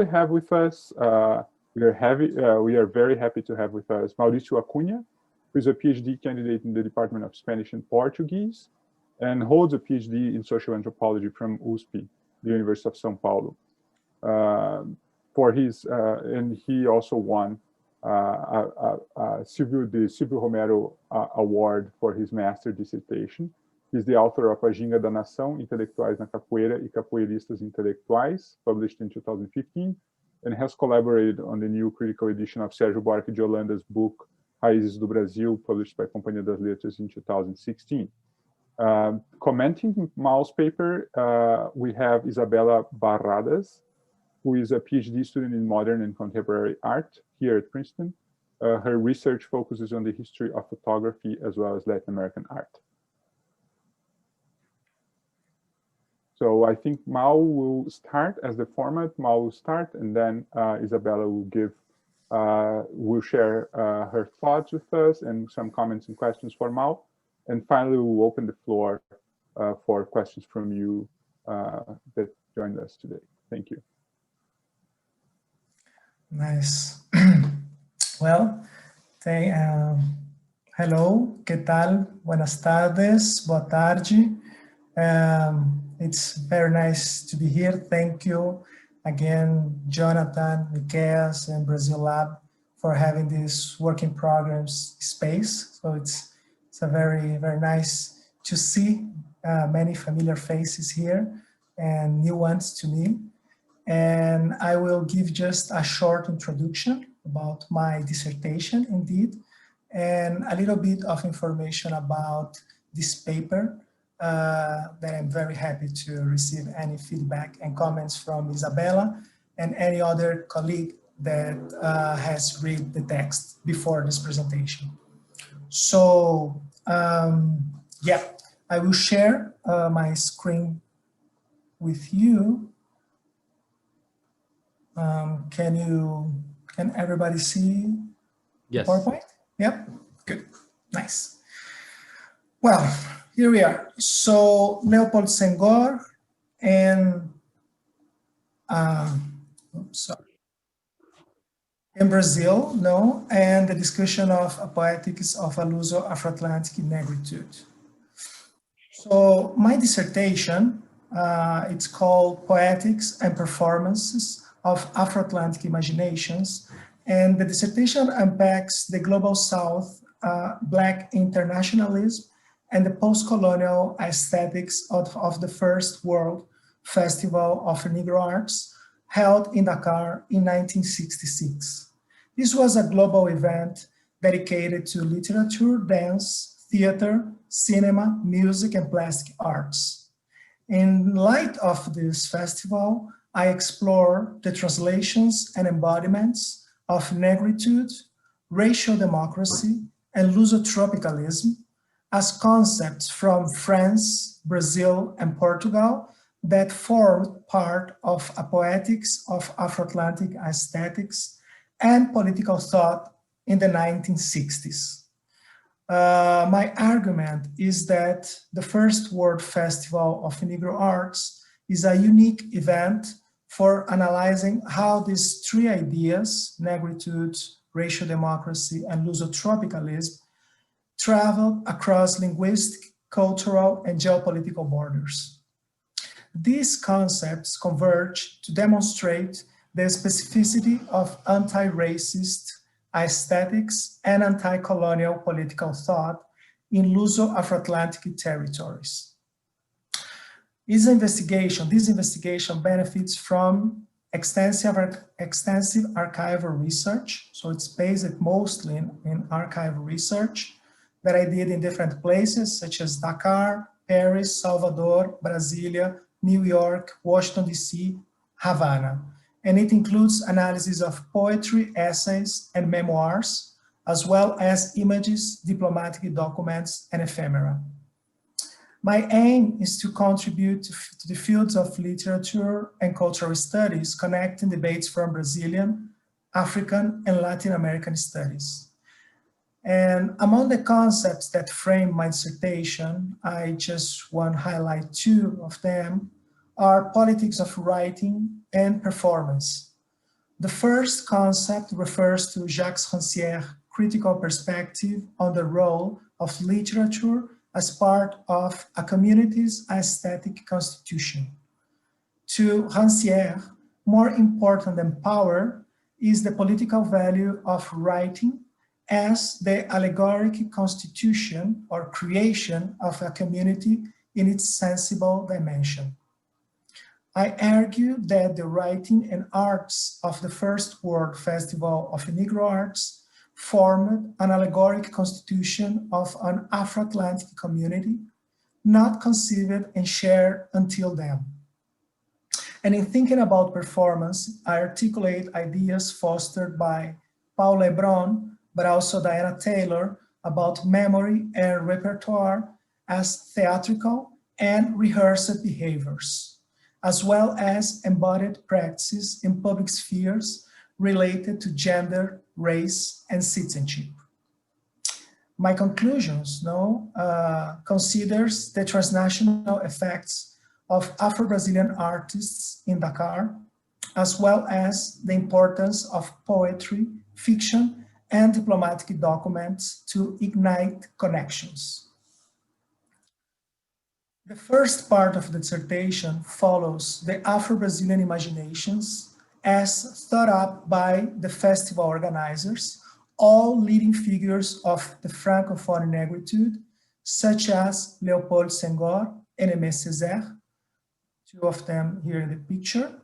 We have with us, we are very happy to have with us Mauricio Acuña, who is a PhD candidate in the Department of Spanish and Portuguese, and holds a PhD in social anthropology from USP, the University of São Paulo. And he also won the Silvio Romero Award for his master dissertation. He's the author of A Ginga da Nação, Intelectuais na Capoeira e Capoeiristas Intelectuais, published in 2015, and has collaborated on the new critical edition of Sérgio Buarque de Holanda's book, Raízes do Brasil, published by Companhia das Letras in 2016. Commenting Mau's paper, we have Isabela Barradas, who is a PhD student in modern and contemporary art here at Princeton. Her research focuses on the history of photography as well as Latin American art. So I think Mau will start as the format. Mau will start, and then Isabela will share her thoughts with us and some comments and questions for Mau. And finally, we'll open the floor for questions from you that joined us today. Thank you. Nice. Well, hello, ¿qué tal? Buenas tardes, boa tarde. It's very nice to be here. Thank you again, Jonathan, Miqueas, and Brazil Lab for having this working programs space. So it's a very, very nice to see many familiar faces here and new ones to me. And I will give just a short introduction about my dissertation indeed, and a little bit of information about this paper that I'm very happy to receive any feedback and comments from Isabela and any other colleague that has read the text before this presentation. So yeah, I will share my screen with you. Can everybody see yes. PowerPoint? Yep, good, nice. Well, here we are. So Léopold Senghor and in Brazil, no, and the discussion of poetics of a Luso-Afro-Atlantic Négritude. So my dissertation, it's called Poetics and Performances of Afro-Atlantic Imaginations, and the dissertation unpacks the Global South, Black internationalism, and the post-colonial aesthetics of the First World Festival of Negro Arts, held in Dakar in 1966. This was a global event dedicated to literature, dance, theater, cinema, music, and plastic arts. In light of this festival, I explore the translations and embodiments of Négritude, racial democracy, and Luso-tropicalism as concepts from France, Brazil, and Portugal that formed part of a poetics of Afro-Atlantic aesthetics and political thought in the 1960s. My argument is that the First World Festival of Negro Arts is a unique event for analyzing how these three ideas, Négritude, racial democracy, and Luso-tropicalism, traveled across linguistic, cultural, and geopolitical borders. These concepts converge to demonstrate the specificity of anti-racist aesthetics and anti-colonial political thought in Luso-Afro-Atlantic territories. This investigation benefits from extensive archival research, so it's based mostly in archival research that I did in different places such as Dakar, Paris, Salvador, Brasilia, New York, Washington, D.C., Havana. And it includes analysis of poetry, essays, and memoirs, as well as images, diplomatic documents, and ephemera. My aim is to contribute to the fields of literature and cultural studies, connecting debates from Brazilian, African, and Latin American studies. And among the concepts that frame my dissertation, I just want to highlight two of them, are politics of writing and performance. The first concept refers to Jacques Rancière's critical perspective on the role of literature as part of a community's aesthetic constitution. To Rancière, more important than power is the political value of writing as the allegoric constitution or creation of a community in its sensible dimension. I argue that the writing and arts of the First World Festival of Negro Arts formed an allegoric constitution of an Afro-Atlantic community, not conceived and shared until then. And in thinking about performance, I articulate ideas fostered by Paul Lebron, but also Diana Taylor, about memory and repertoire as theatrical and rehearsed behaviors, as well as embodied practices in public spheres related to gender, race, and citizenship. My conclusions considers the transnational effects of Afro-Brazilian artists in Dakar, as well as the importance of poetry, fiction, and diplomatic documents to ignite connections. The first part of the dissertation follows the Afro-Brazilian imaginations as thought up by the festival organizers, all leading figures of the Francophone Négritude, such as Léopold Senghor and Aimé Césaire, two of them here in the picture.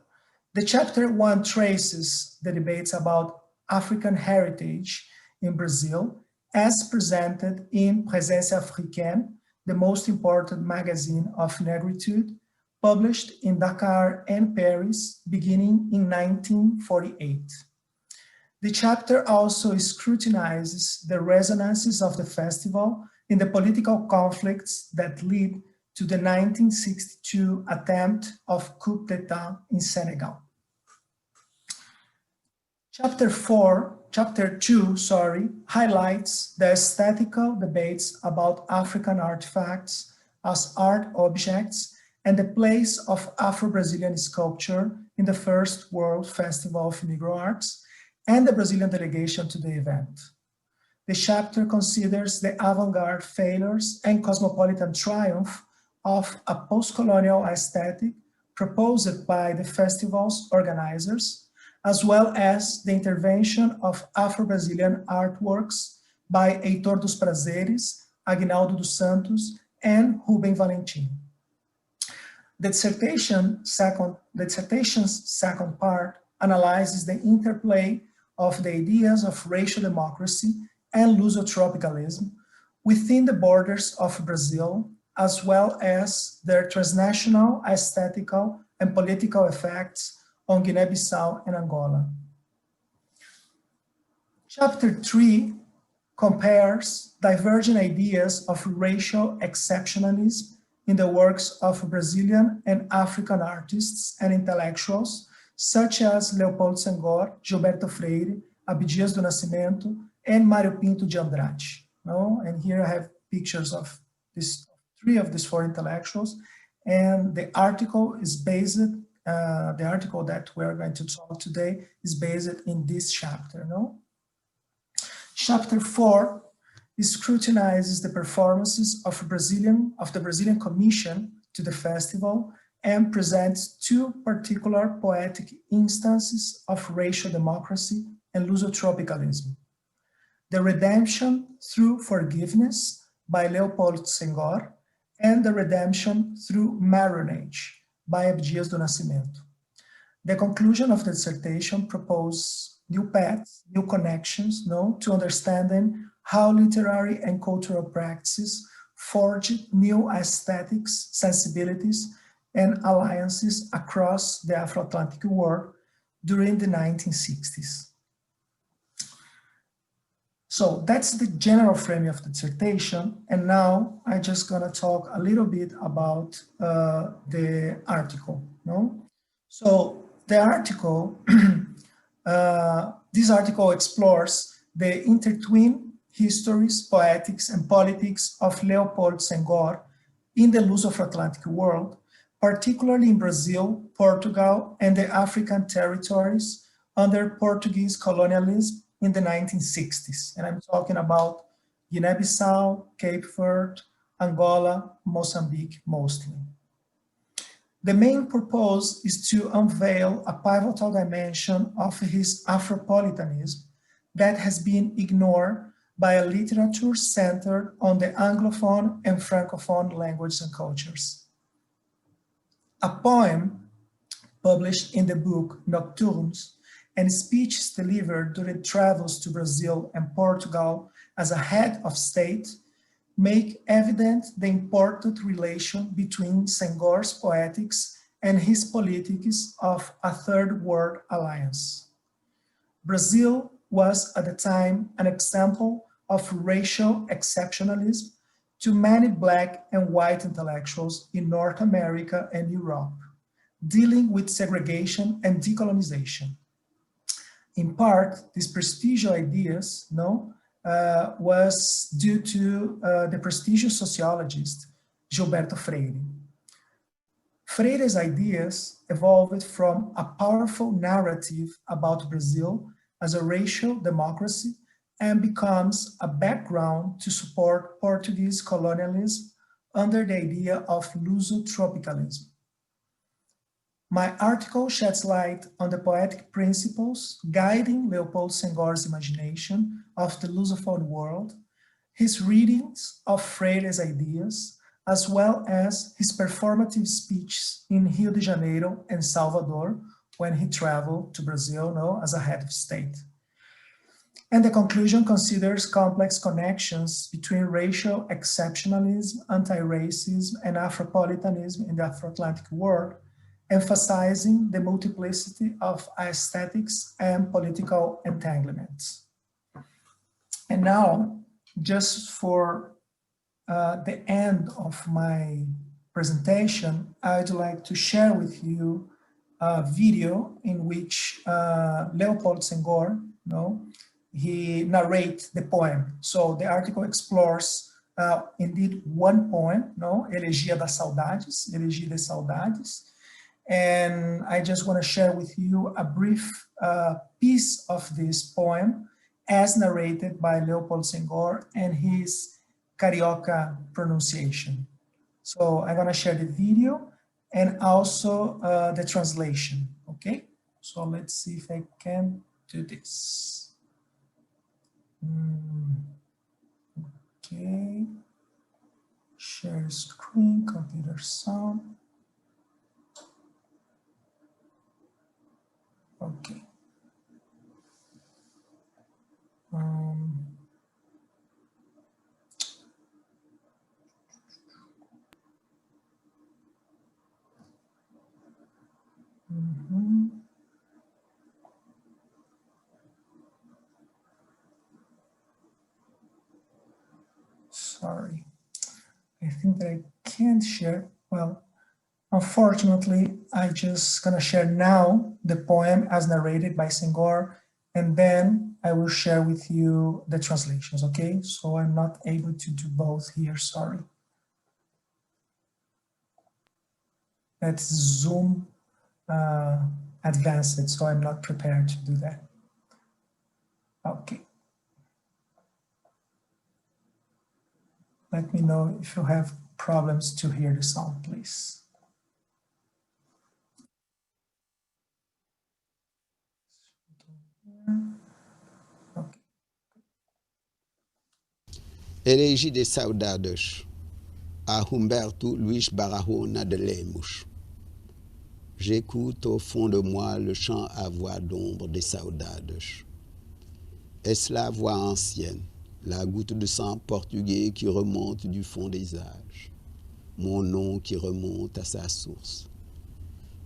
The chapter 1 traces the debates about African heritage in Brazil as presented in Présence Africaine, the most important magazine of Négritude, published in Dakar and Paris beginning in 1948. The chapter also scrutinizes the resonances of the festival in the political conflicts that lead to the 1962 attempt of coup d'etat in Senegal. Chapter 2, highlights the aesthetical debates about African artifacts as art objects and the place of Afro-Brazilian sculpture in the First World Festival of Negro Arts and the Brazilian delegation to the event. The chapter considers the avant-garde failures and cosmopolitan triumph of a post-colonial aesthetic proposed by the festival's organizers, as well as the intervention of Afro-Brazilian artworks by Heitor dos Prazeres, Aguinaldo dos Santos, and Rubem Valentim. The dissertation's second part analyzes the interplay of the ideas of racial democracy and Luso-tropicalism within the borders of Brazil, as well as their transnational aesthetical and political effects on Guinea-Bissau and Angola. Chapter 3 compares divergent ideas of racial exceptionalism in the works of Brazilian and African artists and intellectuals, such as Léopold Senghor, Gilberto Freire, Abdias do Nascimento, and Mário Pinto de Andrade. And here I have pictures of three of these four intellectuals, and the article is based, the article that we're going to talk today is based in this chapter. Chapter 4 scrutinizes the performances of the Brazilian Commission to the festival and presents two particular poetic instances of racial democracy and Luso-tropicalism. The Redemption Through Forgiveness by Léopold Senghor and the Redemption Through Marronage by Abdias do Nascimento. The conclusion of the dissertation proposes new paths, new connections, to understanding how literary and cultural practices forged new aesthetics, sensibilities, and alliances across the Afro-Atlantic world during the 1960s. So that's the general frame of the dissertation, and now I'm just gonna talk a little bit about the article. So the article, this article explores the intertwined histories, poetics, and politics of Léopold Senghor in the Luso-Afro-Atlantic world, particularly in Brazil, Portugal, and the African territories under Portuguese colonialism in the 1960s. And I'm talking about Guinea-Bissau, Cape Verde, Angola, Mozambique mostly. The main purpose is to unveil a pivotal dimension of his Afropolitanism that has been ignored by a literature centered on the Anglophone and Francophone languages and cultures. A poem published in the book Nocturnes and speeches delivered during travels to Brazil and Portugal as a head of state make evident the important relation between Senghor's poetics and his politics of a third world alliance. Brazil was at the time an example of racial exceptionalism to many Black and white intellectuals in North America and Europe, dealing with segregation and decolonization. In part, these prestigious ideas was due to the prestigious sociologist Gilberto Freire. Freire's ideas evolved from a powerful narrative about Brazil as a racial democracy and becomes a background to support Portuguese colonialism under the idea of Luso-tropicalism. My article sheds light on the poetic principles guiding Léopold Senghor's imagination of the Lusophone world, his readings of Freire's ideas, as well as his performative speeches in Rio de Janeiro and Salvador when he traveled to Brazil as a head of state. And the conclusion considers complex connections between racial exceptionalism, anti-racism, and Afropolitanism in the Afro-Atlantic world, emphasizing the multiplicity of aesthetics and political entanglements. And now, just for the end of my presentation, I'd like to share with you a video in which Léopold Senghor, he narrates the poem. So the article explores indeed one poem, Elegia das Saudades, Elegia das Saudades. And I just want to share with you a brief piece of this poem as narrated by Léopold Senghor and his Carioca pronunciation. So I'm going to share the video and also the translation, okay? So let's see if I can do this. Okay, share screen, computer sound. Okay. Sorry, I think that I can't share. Well, unfortunately, I just gonna share now the poem as narrated by Senghor, and then I will share with you the translations, okay? So I'm not able to do both here, sorry. That's Zoom advanced, so I'm not prepared to do that. Okay. Let me know if you have problems to hear the sound, please. Okay. Elegia de Saudades, a Humberto Luis Barahona de Lemos. J'écoute au fond de moi le chant à voix d'ombre des saudades. Est-ce la voix ancienne, la goutte de sang portugais qui remonte du fond des âges, mon nom qui remonte à sa source?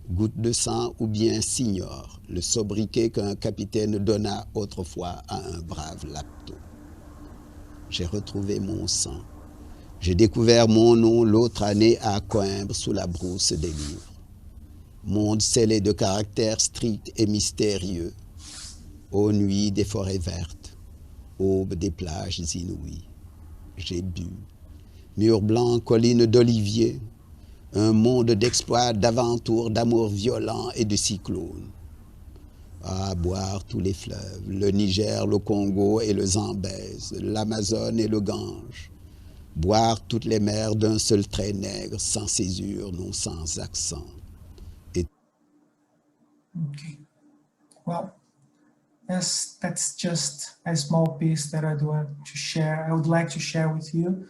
Goutte de sang ou bien signor, le sobriquet qu'un capitaine donna autrefois à un brave lapto. J'ai retrouvé mon sang. J'ai découvert mon nom l'autre année à Coimbra sous la brousse des livres. Monde scellé de caractères stricts et mystérieux, aux nuits des forêts vertes, aube des plages inouïes. J'ai bu, murs blancs, collines d'oliviers, un monde d'exploits, d'aventures, d'amour violent et de cyclones. À boire tous les fleuves, le Niger, le Congo et le Zambèze, l'Amazone et le Gange. Boire toutes les mers d'un seul trait nègre, sans césure, non sans accent. Et... Okay. Well, yes, that's just a small piece that I want to share. I would like to share with you,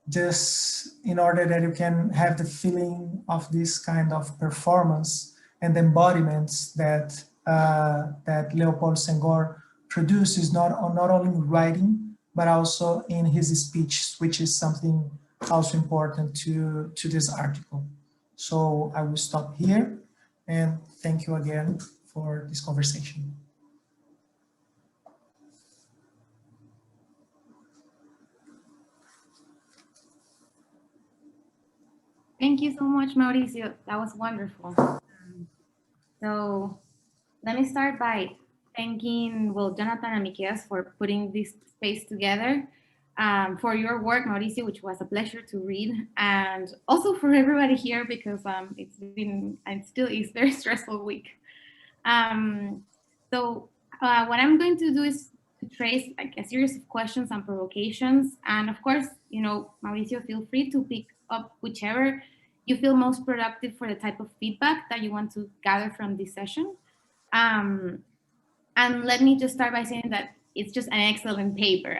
just in order that you can have the feeling of this kind of performance and embodiments that that Léopold Senghor produces, not only in writing, but also in his speech, which is something also important to this article. So I will stop here, and thank you again for this conversation. Thank you so much, Mauricio. That was wonderful. So let me start by thanking, well, Jonathan and Miqueas for putting this space together, for your work, Mauricio, which was a pleasure to read, and also for everybody here, because it's been, and still is, very stressful week. So what I'm going to do is to trace like a series of questions and provocations. And of course, you know, Mauricio, feel free to pick up whichever you feel most productive for the type of feedback that you want to gather from this session. And let me just start by saying that it's just an excellent paper,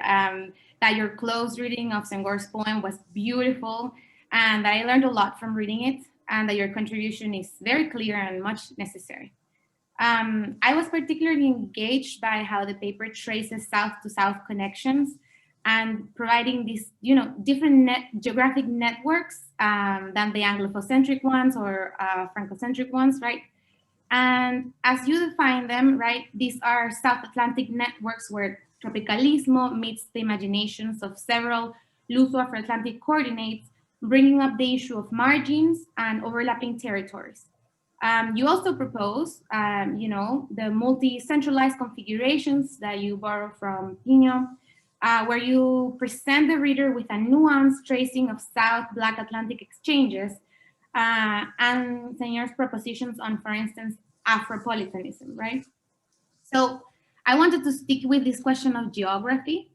that your close reading of Senghor's poem was beautiful, and that I learned a lot from reading it, and that your contribution is very clear and much necessary. I was particularly engaged by how the paper traces South-to-South connections and providing these, you know, different geographic networks than the Anglocentric ones or Francocentric ones, right? And as you define them, right, these are South Atlantic networks where tropicalismo meets the imaginations of several Luso-Afro-Atlantic coordinates, bringing up the issue of margins and overlapping territories. You also propose, you know, the multi-centralized configurations that you borrow from Pino, where you present the reader with a nuanced tracing of South Black Atlantic exchanges, and Senghor's propositions on, for instance, Afropolitanism, right? So I wanted to stick with this question of geography.